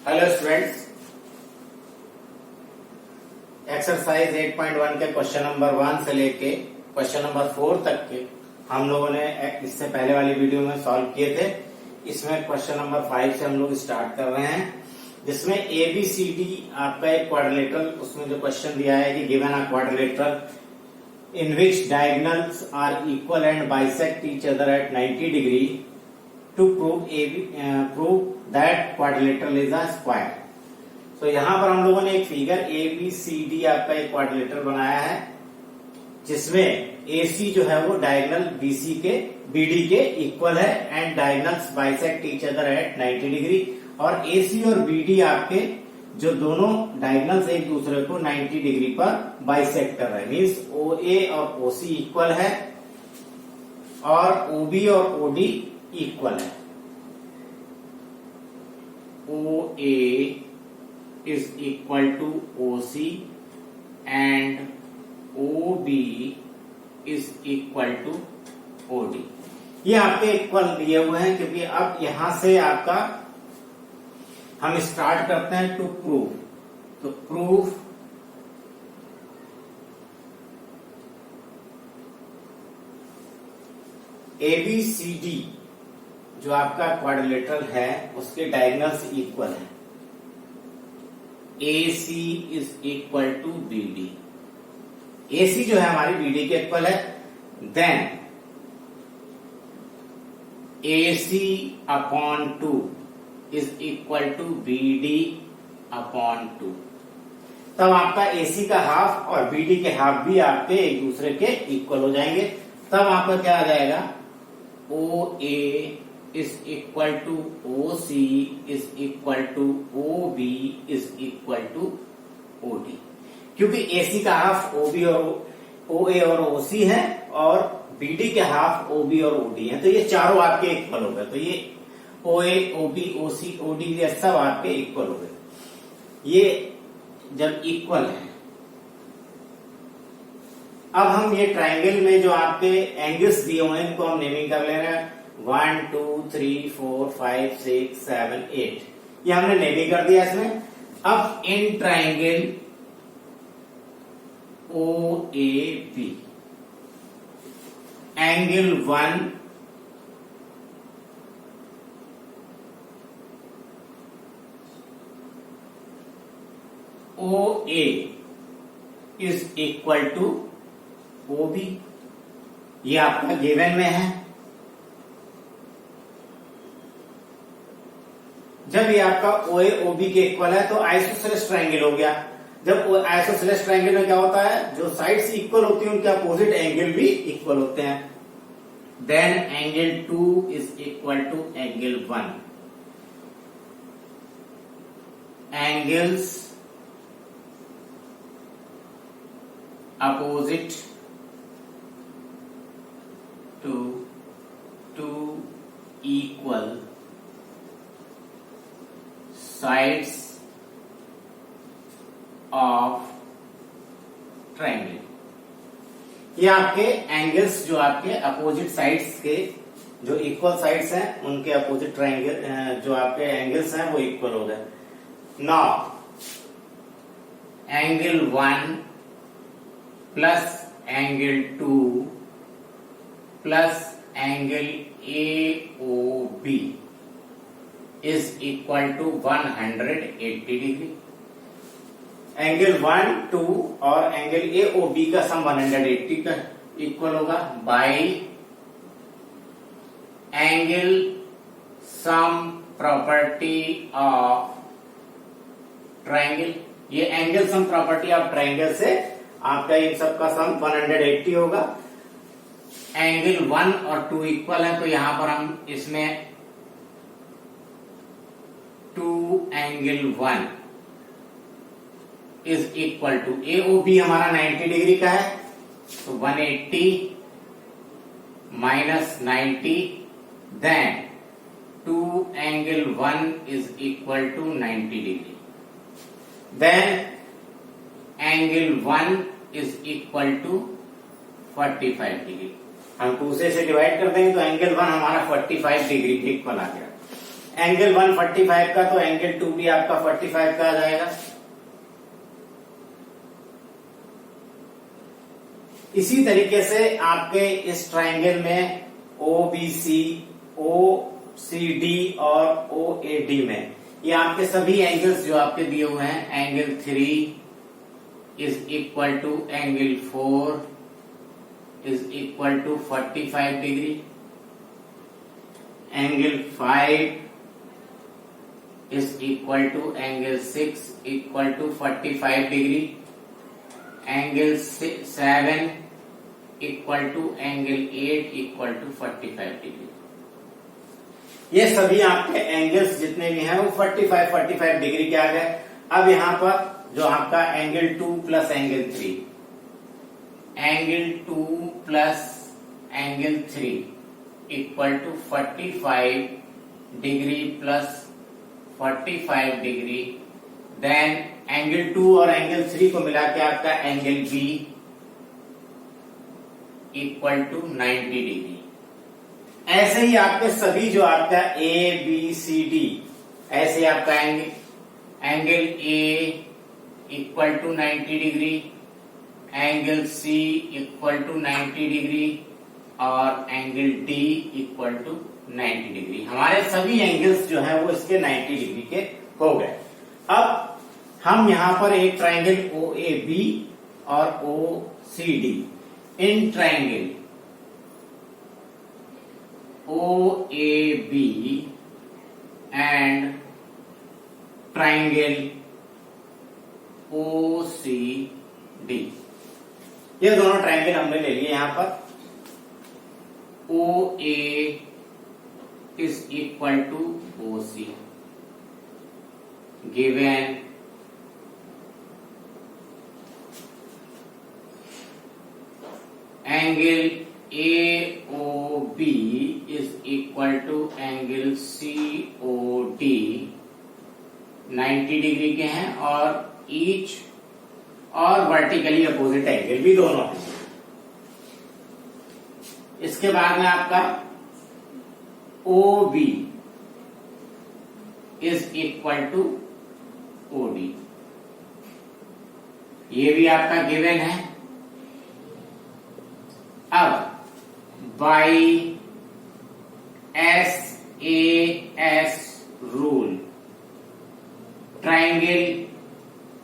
Hello students, exercise 8.1 के question number 1 से लेके क्वेश्चन नंबर 4 तक के हम लोगों ने इससे पहले वाली वीडियो में सॉल्व किए थे। इसमें क्वेश्चन नंबर 5 से हम लोग स्टार्ट कर रहे हैं, जिसमें ABCD आपका एक क्वाड्रिलेटरल, उसमें जो क्वेश्चन दिया है कि given a quadrilateral in which diagonals are equal and bisect each other at 90 degree to prove that quadrilateral is a square। तो यहाँ पर हम लोगों ने एक फिगर ABCD आपका एक क्वाड्रिलेटरल बनाया है, जिसमें AC जो है वो डायगोनल BC के BD के इक्वल है and diagonals bisect each other at 90 degree, और AC और BD आपके जो दोनों डायगोनल्स एक दूसरे को 90 डिग्री पर बाइसेक्ट कर रहे हैं। मीन्स OA और OC इक्वल है और OB और OD इक्वल है। OA is equal to OC and OB is equal to OD। ये आपके इक्वल दिए हुए हैं, क्योंकि अब यहां से आपका हम स्टार्ट करते हैं टू प्रूव। तो प्रूव ABCD जो आपका क्वाड्रिलेटरल है उसके डायगोनल्स इक्वल है। AC is equal to BD। AC जो है हमारी BD के इक्वल है। Then AC upon 2 is equal to BD upon 2। तब आपका AC का हाफ और BD के हाफ भी आपके एक दूसरे के इक्वल हो जाएंगे। तब आपका क्या आ जाएगा, OA is equal to OC is equal to OB is equal to OD। क्योंकि AC का हाफ OB और OA और OC है और BD के हाफ OB और OD है, तो ये चारों आपके इक्वल हो गए। तो ये OA, OB, OC, OD ये सब आपके इक्वल हो गए। ये जब इक्वल है, अब हम ये ट्राइंगल में जो आपके एंगल्स दिए हुए हैं इनको हम नेमिंग कर ले रहे हैं। 1 2 3 4 5 6 7 8 ये हमने नेमिंग कर दिया इसमें। अब in triangle OAB angle 1 OA is equal to OB, ये आपका गिवन में है। जब ये आपका OA OB के इक्वल है तो आइसोसेलेस ट्रायंगल हो गया। जब आइसोसेलेस ट्रायंगल में क्या होता है, जो साइड्स इक्वल होती हैं उनके अपोजिट एंगल भी इक्वल होते हैं। Then angle 2 is equal to angle 1। Angles opposite to two equal sides of triangle। ये आपके एंगल्स जो आपके अपोजिट साइड्स के जो इक्वल साइड्स हैं उनके अपोजिट ट्रायंगल जो आपके एंगल्स हैं वो इक्वल हो गए। Now angle 1 plus angle 2 plus angle AOB is equal to 180 degree. Angle 1 2 और एंगल AOB का सम 180 का इक्वल होगा by angle sum property of triangle. ये angle sum property of triangle से आपका इन सब का सम 180 होगा। एंगल 1 और 2 इक्वल है, तो यहां पर हम इसमें 2 angle 1 is equal to AOB हमारा 90 डिग्री का है, तो 180 minus 90, then 2 angle 1 is equal to 90 degree. Then angle 1 is equal to 45 degree. हम 2 से डिवाइड कर देंगे तो एंगल 1 हमारा 45 डिग्री के इक्वल आ गया। एंगल 145 का, तो एंगल 2 भी आपका 45 का आ जाएगा। इसी तरीके से आपके इस ट्राइंगल में OBC, OCD और OAD में ये आपके सभी एंगल्स जो आपके दिए हुए हैं, angle 3 is equal to angle 4 is equal to 45 degree, angle 5 is equal to angle 6 equal to 45 degree, angle 7 equal to angle 8 equal to 45 degree. ये सभी आपके एंगल्स जितने भी हैं वो 45 डिग्री के आ गए। अब यहां पर जो आपका angle 2 plus angle 3, angle 2 plus angle 3 equal to 45 degree plus 45 degree, then angle 2 और एंगल 3 को मिला के आपका angle B equal to 90 degree. ऐसे ही आपके सभी जो आपका ABCD, ऐसे आपका angle A equal to 90 degree, angle C equal to 90 degree और angle D equal to 90 degree. हमारे सभी एंगल्स जो है वो इसके 90 डिग्री के हो गए। अब हम यहां पर एक ट्राइंगल OAB और OCD, in triangle OAB and triangle OCD, ये दोनों ट्राइंगल हमने ले लिए। यहां पर OA is equal to OC, given angle AOB is equal to angle COD 90 degree के हैं और ईच और वर्टिकली अपोजिट एंगल भी दोनों हैं। इसके बाद में आपका OB is equal to OD, ये भी आपका गिवन है। अब by SAS rule triangle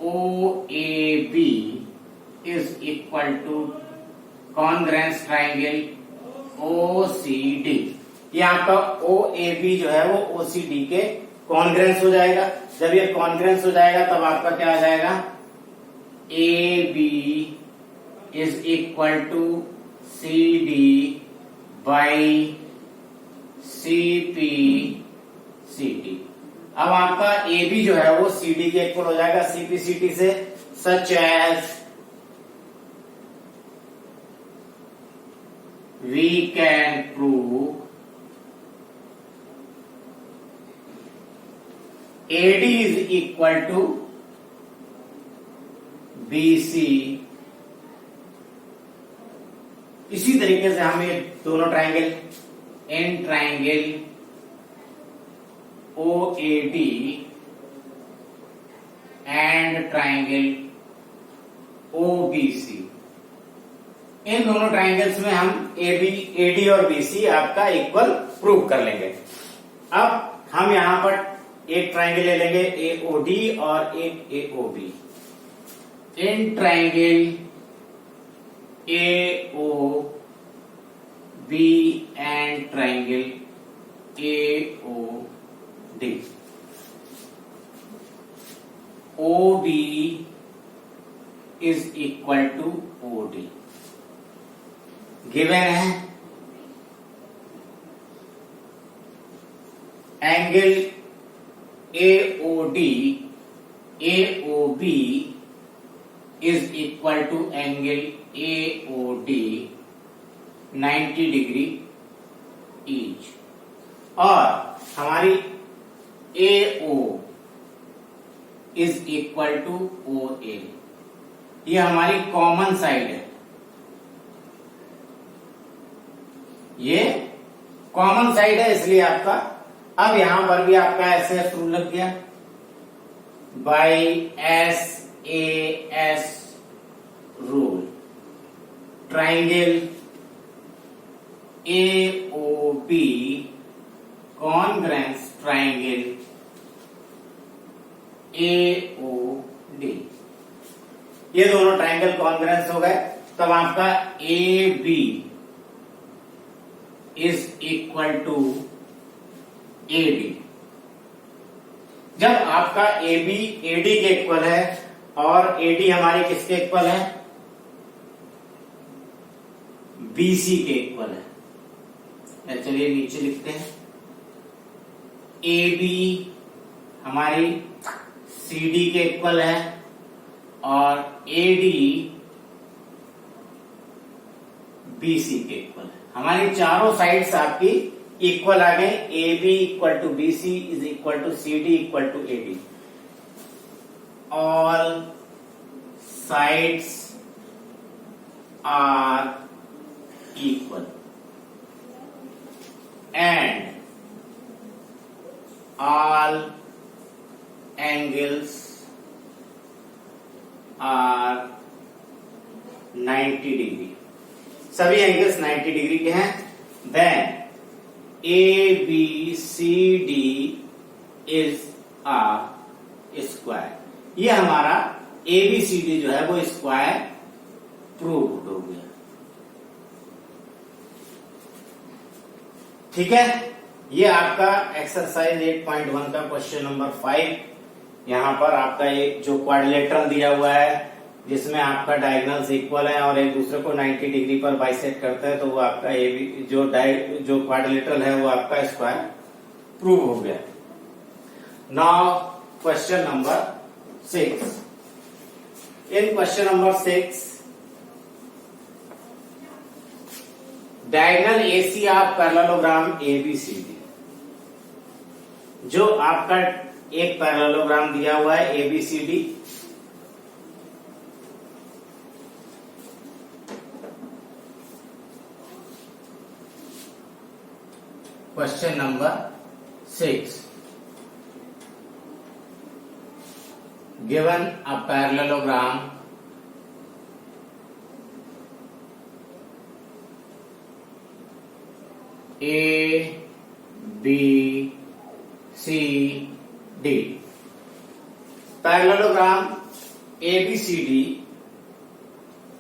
OAB is equal to congruence triangle OCD। ये आपका OAB जो है वो OCD के कॉन्ग्रेंस हो जाएगा। जब ये कॉन्ग्रेंस हो जाएगा तब आपका क्या आ जाएगा, AB is equal to CD by CP CT। अब आपका AB जो है वो CD के इक्वल हो जाएगा CP CT से, such as we can prove AD is equal to BC। इसी तरीके से हम ये दोनों triangle, in triangle OAD and triangle OBC, इन दोनों ट्राइंगल्स में हम AD और BC आपका इक्वल प्रूव कर लेंगे। अब हम यहां पर एक ट्राइंगल ले लेंगे AOD और एक AOB। In triangle AOB and triangle AOD, OB is equal to OD, given है angle AOD AOB is equal to angle AOD 90 degree each, और हमारी AO is equal to OA, ये हमारी कॉमन साइड है। ये common side है इसलिए आपका अब यहां पर भी आपका एस रूल लग गया, by S rule triangle AOB congruence triangle AOD, ये दोनों ट्राइंगल कॉन्ग्रेंस हो गए। तब आपका AB is equal to AD। जब आपका AB AD के इक्वल है और AD हमारी किसके इक्वल है, BC के इक्वल है। चलिए नीचे लिखते हैं, AB हमारी CD के इक्वल है और AD BC के इक्वल है। हमारी चारों साइड्स आपकी इक्वल आ गए, AB equal to BC is equal to CD equal to AD। All sides are equal and all angles are 90 degree, सभी एंगल्स 90 डिग्री के हैं। Then ABCD is a square, ये हमारा ABCD जो है वो स्क्वायर प्रूव्ड हो गया। ठीक है, ये आपका एक्सरसाइज 8.1 का क्वेश्चन नंबर 5। यहां पर आपका एक जो क्वाड्रिलेटरल दिया हुआ है जिसमें आपका डायगोनल्स इक्वल है और एक दूसरे को 90 डिग्री पर बाइसेक्ट करता है, तो वो आपका जो क्वाड्रिलेटरल है वो आपका स्क्वायर प्रूव हो गया। Now question number 6। In question number 6, diagonal AC of parallelogram ABCD, जो आपका एक पैरेललोग्राम दिया हुआ है ABCD, question number 6, given a parallelogram ABCD, parallelogram ABCD,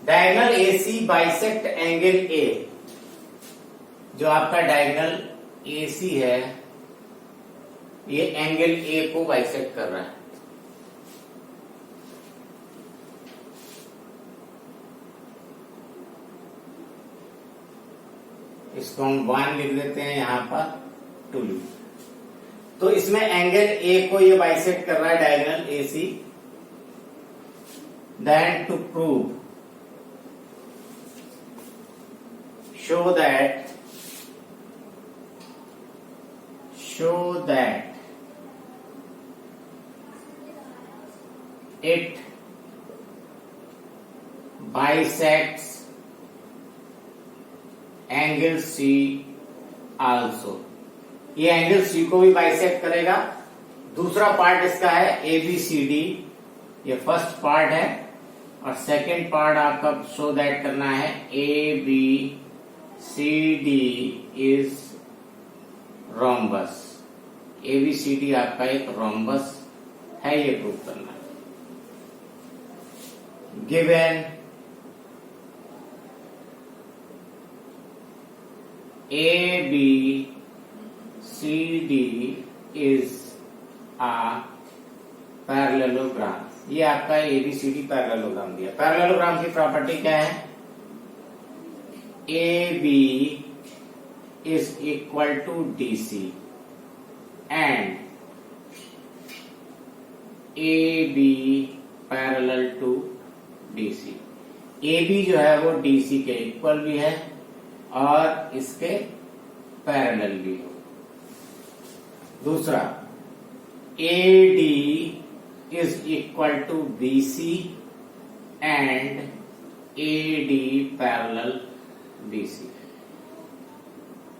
diagonal AC bisect angle A, जो आपका डायगोनल AC है ये एंगल A को बाइसेक्ट कर रहा है। इसको हम 1 लिख देते हैं, यहां पर 2 लिख, तो इसमें एंगल A को ये बाइसेक्ट कर रहा है diagonal AC। Then to prove, show that it bisects angle C also, ये एंगल C को भी बाइसेक्ट करेगा। दूसरा पार्ट इसका है ABCD, ये फर्स्ट पार्ट है, और सेकंड पार्ट आपका शो दैट करना है ABCD इज रोम्बस, ABCD आपका एक रोम्बस है, ये प्रूव करना है। Given ABCD is a parallelogram, ये आपका ABCD पैरेललोग्राम दिया। पैरेललोग्राम की प्रॉपर्टी क्या है, AB is equal to DC and AB parallel to DC। AB जो है वो DC के इक्वल भी है और इसके पैरेलल भी हो। दूसरा, AD is equal to BC and AD parallel DC।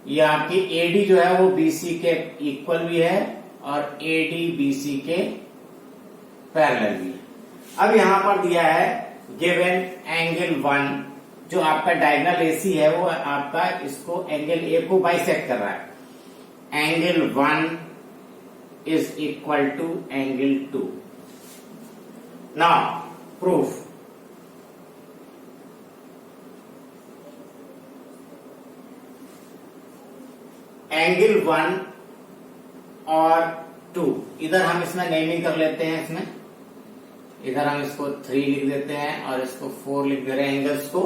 ये आपकी एडी जो है वो बीसी के इक्वल भी है और एडी बीसी के पैरेलल भी है। अब यहां पर दिया है गिवन एंगल 1, जो आपका डायगोनल एसी है वो आपका इसको एंगल ए को बाइसेक्ट कर रहा है। Angle 1 is equal to angle 2। Now proof. Angle 1 और 2 इधर हम इसमें नेमिंग कर लेते हैं। इसमें इधर हम इसको 3 लिख देते हैं और इसको 4 लिख दे रहे हैं एंगल्स को।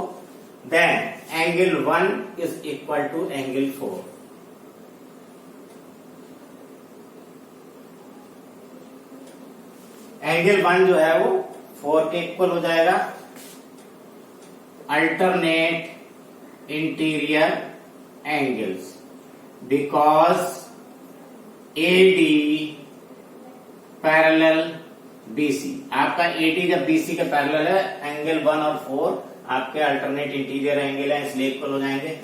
Then angle 1 is equal to angle 4। Angle 1 जो है वो 4 के इक्वल हो जाएगा। Alternate interior angles because AD parallel BC. आपका एडी जब बीसी के पैरेलल है, एंगल 1 और 4 आपके अल्टरनेट इंटीरियर एंगल है, इसलिए इक्वल हो जाएंगे।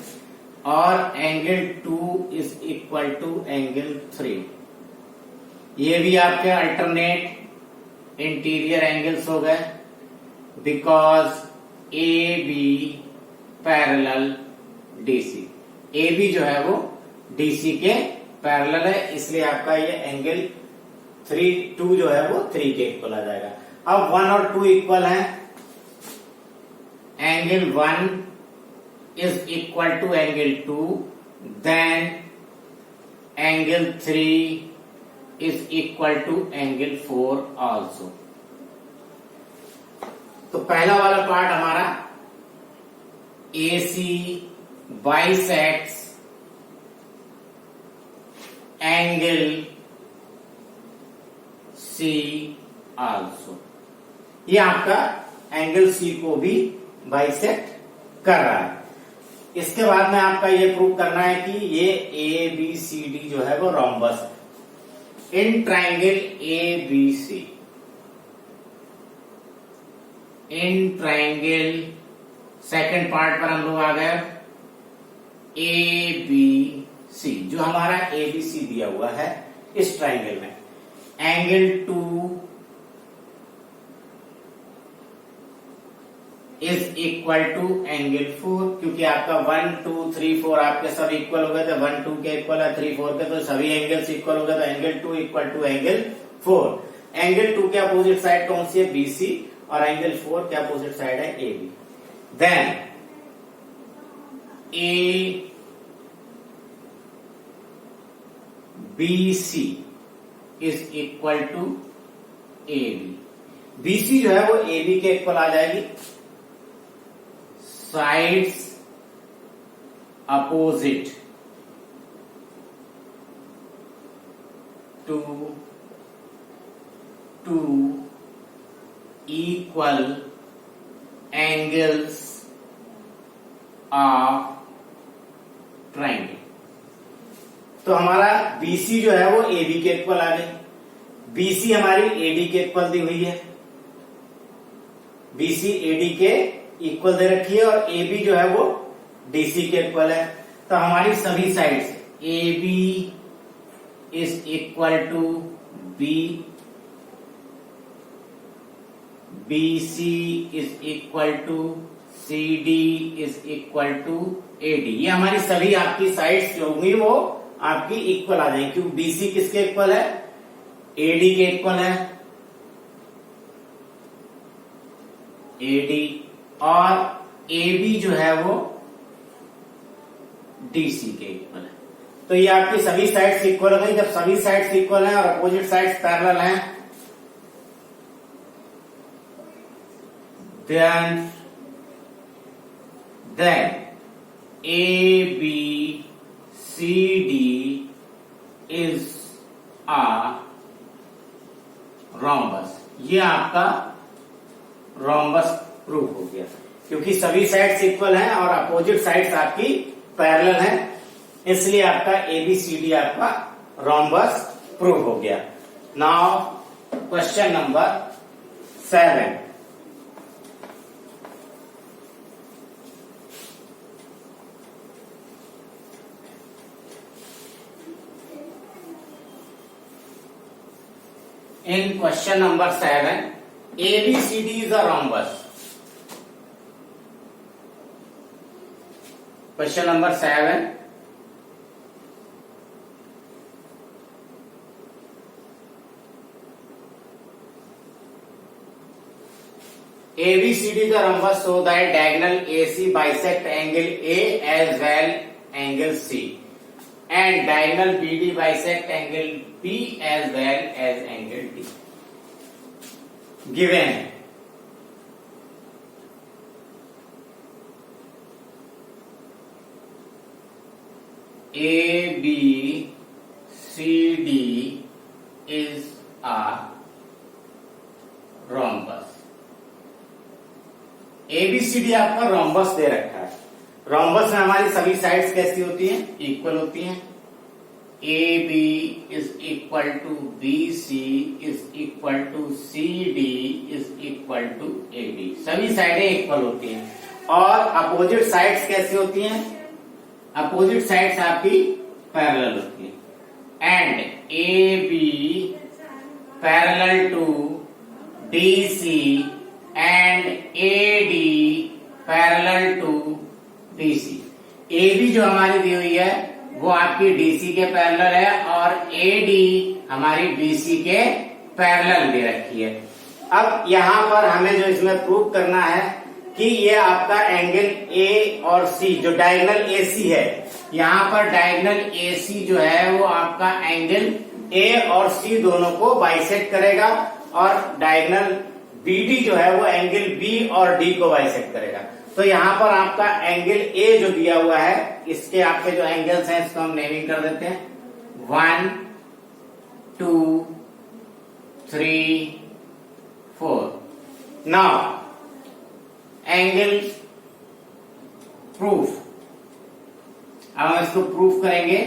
और angle 2 is equal to angle 3, ये भी आपके अल्टरनेट इंटीरियर एंगल्स हो गए because A B parallel DC. A B जो है वो डीसी के पैरेलल है, इसलिए आपका ये एंगल 2 जो है वो 3 के इक्वल आ जाएगा। अब 1 और 2 इक्वल है। Angle 1 is equal to angle 2, then angle 3 is equal to angle 4 also. तो पहला वाला पार्ट हमारा AC bisects angle C also. ये आपका एंगल C को भी बाइसेक्ट कर रहा है। इसके बाद में आपका ये प्रूव करना है कि ये ABCD जो है वो रोम्बस है। इन triangle ABC, in triangle second part पर हम लोग आ गए। ABC जो हमारा ABC दिया हुआ है इस ट्राइंगल में, angle 2 is equal to angle 4, क्योंकि आपका 1 2 3 4 आपके सब इक्वल हो गए थे। 1 2 के इक्वल है, 3 4 के, तो सभी एंगल्स इक्वल हो गए। तो angle 2 equal to angle 4। Angle 2 के अपोजिट साइड कौन सी है? BC, और एंगल 4 के अपोजिट साइड है AB। Then ABC is equal to AB। BC जो है वो AB के इक्वल आ जाएगी। Sides opposite to equal angles of triangle. तो हमारा BC जो है वो AB के इक्वल आ गई। BC हमारी AD के इक्वल दी हुई है। BC AD के इक्वल दे रखी है और AB जो है वो DC के इक्वल है। तो हमारी सभी sides AB is equal to B, BC is equal to CD is equal to AD। ये हमारी सभी आपकी साइड्स जो होंगी वो आपकी इक्वल आ जाएंगी, क्योंकि BC किसके इक्वल है? AD के इक्वल है। AD और AB जो है वो DC के इक्वल है। तो ये आपकी सभी साइड्स इक्वल हो गई। जब सभी साइड्स इक्वल हैं और अपोजिट साइड्स पैरेलल हैं, then ABCD is a rhombus। ये आपका रोम्बस प्रूफ हो गया, क्योंकि सभी साइड्स इक्वल हैं और अपोजिट साइड्स आपकी पैरेलल हैं, इसलिए आपका ABCD आपका रोम्बस प्रूफ हो गया। Now question number 7। In question number 7, ABCD is a rhombus. Question number 7. ABCD is a rhombus so that diagonal AC bisect angle A as well angle C, and diagonal BD bisect angle B as well as angle D. Given ABCD is a rhombus. ABCD आपका rhombus दे रखा है. rhombus में हमारी सभी sides कैसी होती हैं? Equal होती हैं. AB is equal to BC is equal to CD is equal to AB. सभी साइडें इक्वल होती हैं. और अपोजिट साइड्स कैसी होती हैं? अपोजिट साइड्स आपकी पैरेलल होती हैं. And AB parallel to DC and AD parallel to BC. AB जो हमारी दी हुई है वो आपकी DC के पैरेलल है और AD हमारी BC के पैरेलल दे रखी है. अब यहां पर हमें जो इसमें प्रूव करना है कि ये आपका एंगल A और C जो डायगोनल AC है, यहाँ पर डायगोनल AC जो है वो आपका एंगल A और C दोनों को बाइसेक्ट करेगा और डायगोनल BD जो है वो एंगल B और D को बाइसेक्ट करेगा. तो यहाँ पर आपका एंगल A जो दिया हुआ है, इसके आपके जो एंगल्स हैं इसको हम नेमिंग कर देते हैं. 1 2 3 4. Now angle proof. अब हम इसको प्रूफ करेंगे.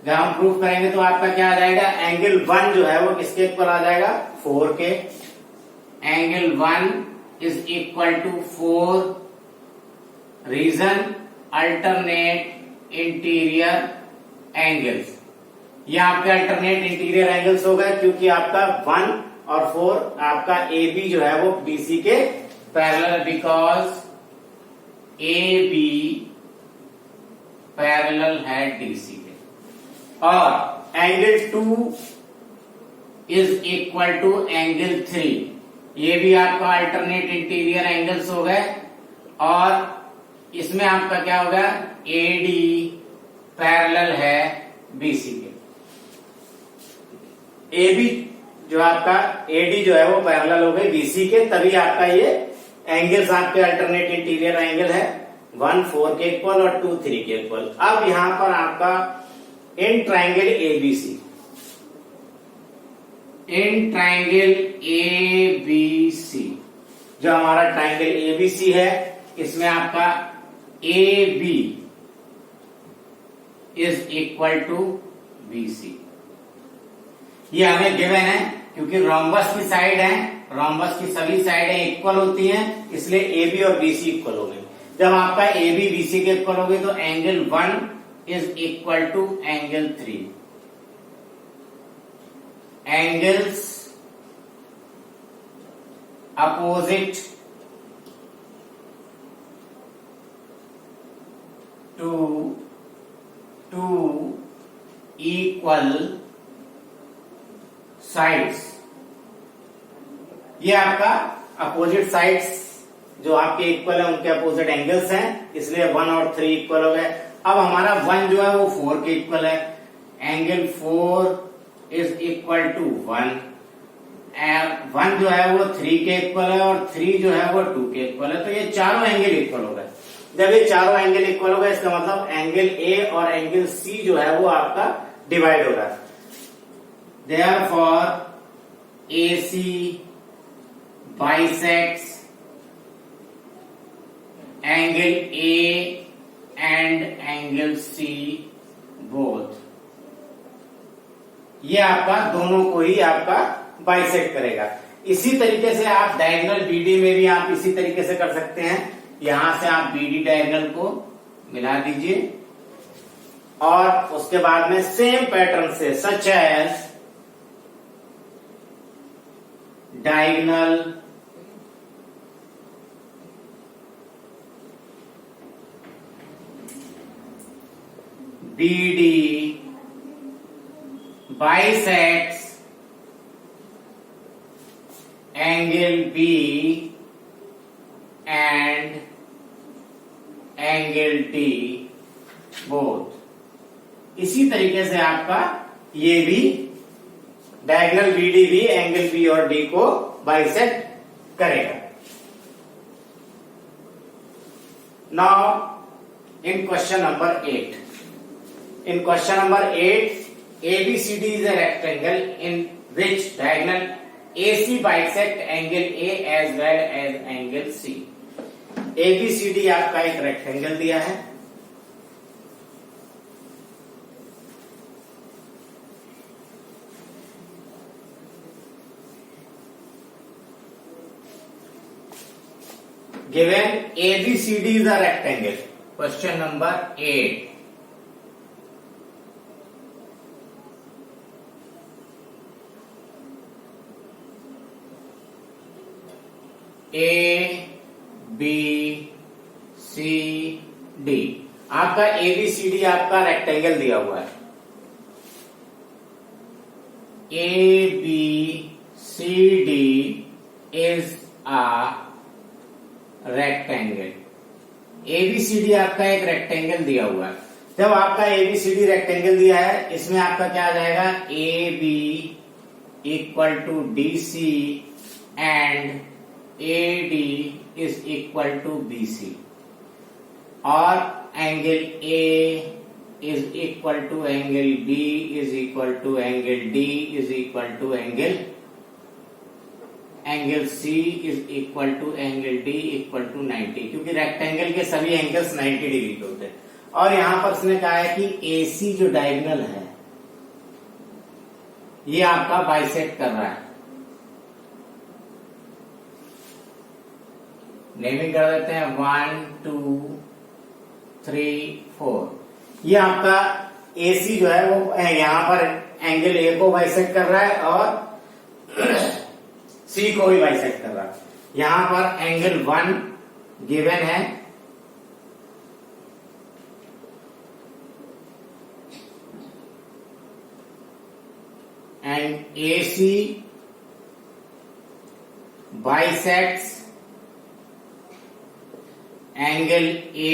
जब हम प्रूफ करेंगे तो आपका क्या आ जाएगा? एंगल 1 जो है वो किसके इक्वल आ जाएगा? 4 के. Angle 1 is equal to 4 reason alternate interior angles. ये आपके अल्टरनेट इंटीरियर एंगल्स हो गए क्योंकि आपका 1 और 4 आपका AB जो है वो BC के पैरेलल, बिकॉज AB पैरेलल है DC के. और angle 2 is equal to angle 3. ये भी आपका अल्टरनेट इंटीरियर एंगल्स हो गए. और इसमें आपका क्या होगा? AD पैरेलल है BC के. AB जो आपका AD जो है वो पैरेलल हो गए BC के, तभी आपका ये एंगल्स आपके अल्टरनेट इंटीरियर एंगल है 1 4 के इक्वल और 2 3 के इक्वल. अब यहां पर आपका in triangle ABC, in triangle ABC जो हमारा ट्राइंगल ABC है, इसमें आपका AB is equal to BC. ये हमें गिवन है क्योंकि रोम्बस की साइड है, रोम्बस की सभी साइडें इक्वल होती हैं, इसलिए AB और BC इक्वल हो गए. जब आपका AB BC के इक्वल हो गए तो angle 1 is equal to angle 3. Angles opposite to equal sides. ये आपका अपोजिट साइड्स जो आपके इक्वल है उनके अपोजिट एंगल्स हैं, इसलिए 1 और 3 इक्वल हो गए. अब हमारा 1 जो है वो 4 के इक्वल है. Angle 4 is equal to 1. 1 जो है वो 3 के इक्वल है और 3 जो है वो 2 के इक्वल है. तो ये चारों एंगल इक्वल हो गए. जब ये चारों एंगल इक्वल हो गए इसका मतलब एंगल A और एंगल C जो है वो आपका डिवाइड हो रहा है. Therefore, AC bisects angle A and angle C both. ये आपका दोनों को ही आपका बाइसेक्ट करेगा. इसी तरीके से आप डायगोनल BD में भी आप इसी तरीके से कर सकते हैं. यहां से आप BD डायगोनल को मिला दीजिए और उसके बाद में सेम पैटर्न से such as diagonal BD bisects angle B and angle D both। इसी तरीके से आपका ये भी डायगोनल BD भी एंगल B और D को बाइसेक्ट करेगा। Now in question number 8, in question number 8, ABCD is a rectangle in which diagonal AC bisect angle A as well as angle C। ABCD आपका एक रेक्टेंगल दिया है, given ABCD is a rectangle। Question number 8, A B C D आपका ABCD आपका rectangle दिया हुआ है। ABCD is a rectangle. ABCD आपका एक रेक्टेंगल दिया हुआ है। जब आपका ABCD रेक्टेंगल दिया है, इसमें आपका क्या आ जाएगा, AB equal to DC and AD is equal to BC और angle A is equal to angle B is equal to angle D is equal to angle C is equal to angle D equal to 90, क्योंकि rectangle के सभी angles 90 degree के होते हैं। और यहां पर उसने कहा है कि AC जो डायगोनल है ये आपका बाइसेक्ट कर रहा है। नेमिंग कर देते हैं 1 2 3 4। ये आपका AC जो है वो यहां पर एंगल A को बाइसेक्ट कर रहा है और C को भी बाइसेक्ट कर रहा है। यहां पर एंगल 1 गिवन है and AC bisects angle A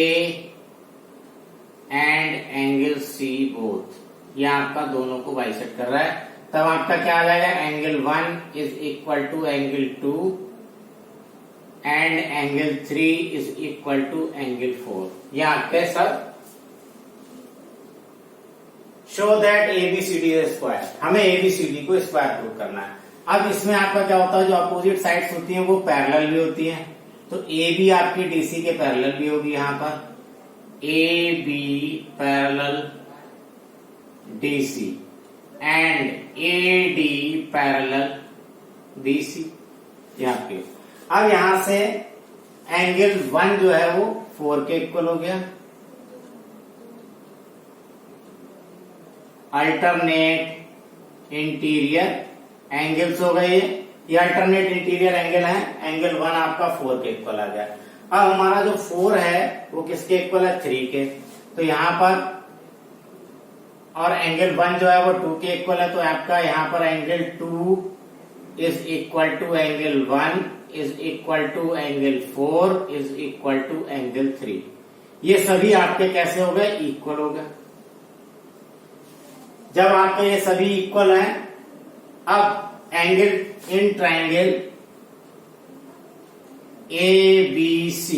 and angle C both. ये आपका दोनों को बाइसेक्ट कर रहा है। तब आपका क्या आ जाएगा, angle 1 is equal to angle 2 and angle 3 is equal to angle 4। ये आपके सब show that ABCD is square. हमें ABCD को स्क्वायर प्रूव करना है। अब इसमें आपका क्या होता है, जो अपोजिट साइड्स होती हैं वो पैरेलल भी होती हैं, तो AB आपकी DC के पैरेलल भी होगी। यहां पर AB parallel DC and AD parallel BC। यहाँ पे अब यहां से एंगल 1 जो है वो 4 के इक्वल हो गया। अल्टरनेट इंटीरियर एंगल्स हो गए, ये अल्टरनेट इंटीरियर एंगल है। एंगल 1 आपका 4 के इक्वल आ गया। अब हमारा जो 4 है वो किसके इक्वल है, 3 के। तो यहां पर और एंगल 1 जो है वो 2 के इक्वल है, तो आपका यहां पर angle 2 is equal to angle 1 is equal to angle 4 is equal to angle 3। ये सभी आपके कैसे हो गए, इक्वल हो गए। जब आपके ये सभी इक्वल हैं, अब एंगल इन ट्राइंगल ABC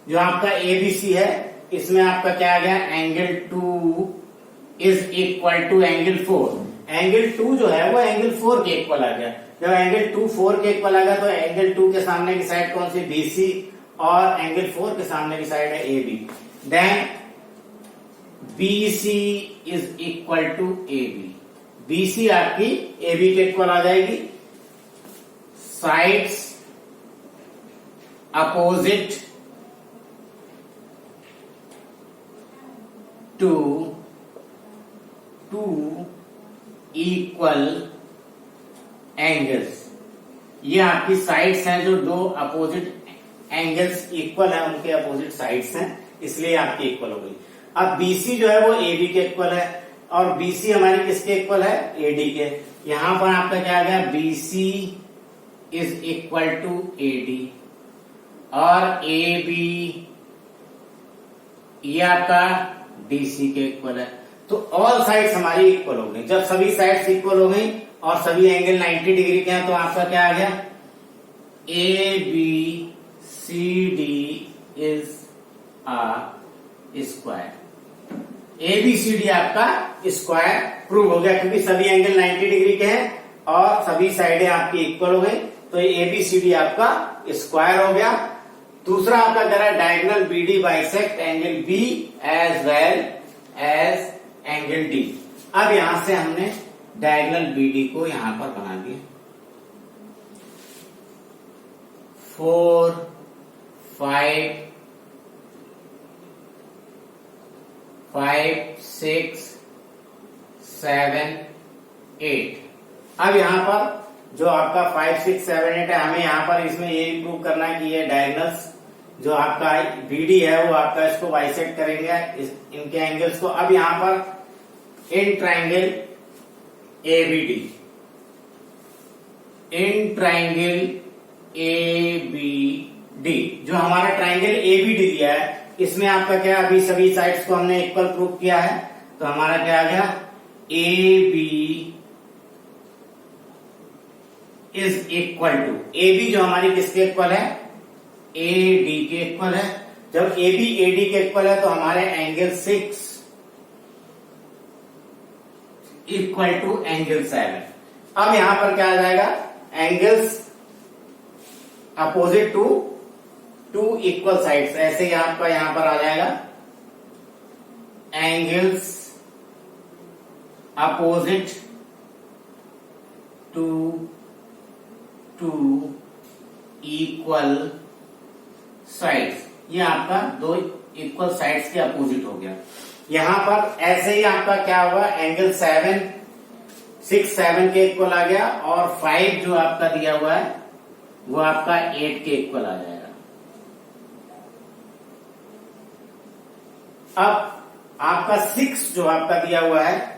जो आपका ABC है, इसमें आपका क्या आ गया, angle 2 is equal to angle 4। Angle 2 जो है वो एंगल 4 के इक्वल आ गया। जब एंगल 2 4 के इक्वल आ गया तो एंगल 2 के सामने की साइड कौन सी, BC, और एंगल 4 के सामने की साइड है AB। Then BC is equal to AB। BC आपकी AB के इक्वल आ जाएगी। Sides opposite to equal angles. ये आपकी साइड्स हैं, जो दो अपोजिट एंगल्स इक्वल है उनके अपोजिट साइड्स हैं, इसलिए आपकी इक्वल हो गई। अब बीसी जो है वो एबी के इक्वल है, और बीसी हमारी किसके इक्वल है, एडी के। यहां पर आपका क्या आ गया, BC is equal to AD, और ए बी ये आपका डीसी के इक्वल है। तो ऑल साइड्स हमारी इक्वल हो गई। जब सभी साइड्स इक्वल हो गई और सभी एंगल 90 डिग्री के हैं, तो आपका क्या आ गया, A B C D is a square. A B C D आपका स्क्वायर प्रूव हो गया, क्योंकि सभी एंगल 90 डिग्री के हैं और सभी साइडें आपकी इक्वल हो गई, तो ये ए बी सी डी आपका स्क्वायर हो गया। दूसरा आपका कह रहा है diagonal B D bisect angle B as well as angle D. अब यहां से हमने डायगोनल बी डी को यहां पर बना दिया। 4 5 6 7 8। अब यहां पर जो आपका 5 6 7 8 है, हमें यहां पर इसमें ये प्रूव करना है कि ये डायगोनल्स जो आपका बीडी है वो आपका इसको बाइसेक्ट करेंगे इनके एंगल्स को। अब यहां पर in triangle ABD, in triangle ABD, जो हमारा ट्राइंगल एबीडी दिया है, इसमें आपका क्या, अभी सभी साइड्स को हमने इक्वल प्रूव किया है, तो हमारा क्या आ गया, A B is equal to, A B जो हमारी किसके इक्वल है, ए डी के इक्वल है। जब ए बी ए डी के इक्वल है, तो हमारे एंगल 6 इक्वल टू एंगल 7। अब यहां पर क्या आ जाएगा, angles opposite to to equal sides, ऐसे ही आपका यहां पर आ जाएगा angles opposite to to equal sides. ये आपका दो इक्वल साइड्स के अपोजिट हो गया। यहां पर ऐसे ही आपका क्या हुआ, एंगल 6 7 के इक्वल आ गया, और 5 जो आपका दिया हुआ है वो आपका 8 के इक्वल आ जाएगा। अब आपका 6 जो आपका दिया हुआ है,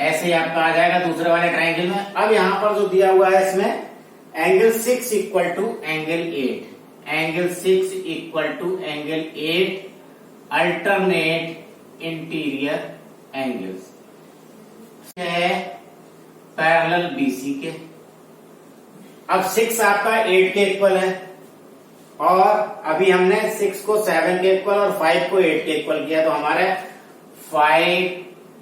ऐसे ही आपका आ जाएगा दूसरे वाले ट्राइंगल में। अब यहां पर जो दिया हुआ है इसमें angle 6 equal to angle 8, angle 6 equal to angle 8 alternate interior angles है पैरेलल बीसी के। अब 6 आपका 8 के इक्वल है, और अभी हमने 6 को 7 के इक्वल और 5 को 8 के इक्वल किया, तो हमारे 5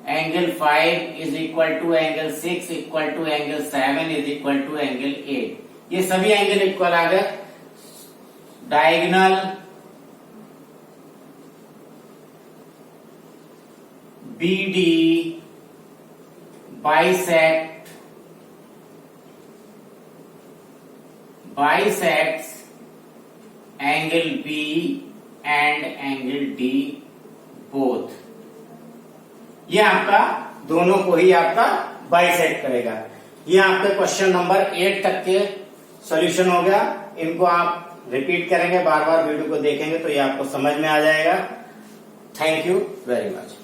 angle 5 is equal to angle 6 equal to angle 7 is equal to angle 8। ये सभी एंगल इक्वल आ गए। Diagonal BD bisects angle B and angle D both। ये आपका दोनों को ही आपका बाइसेक्ट करेगा। ये आपके क्वेश्चन नंबर 8 तक के सॉल्यूशन हो गया। इनको आप रिपीट करेंगे, बार बार वीडियो को देखेंगे तो ये आपको समझ में आ जाएगा। Thank you very much.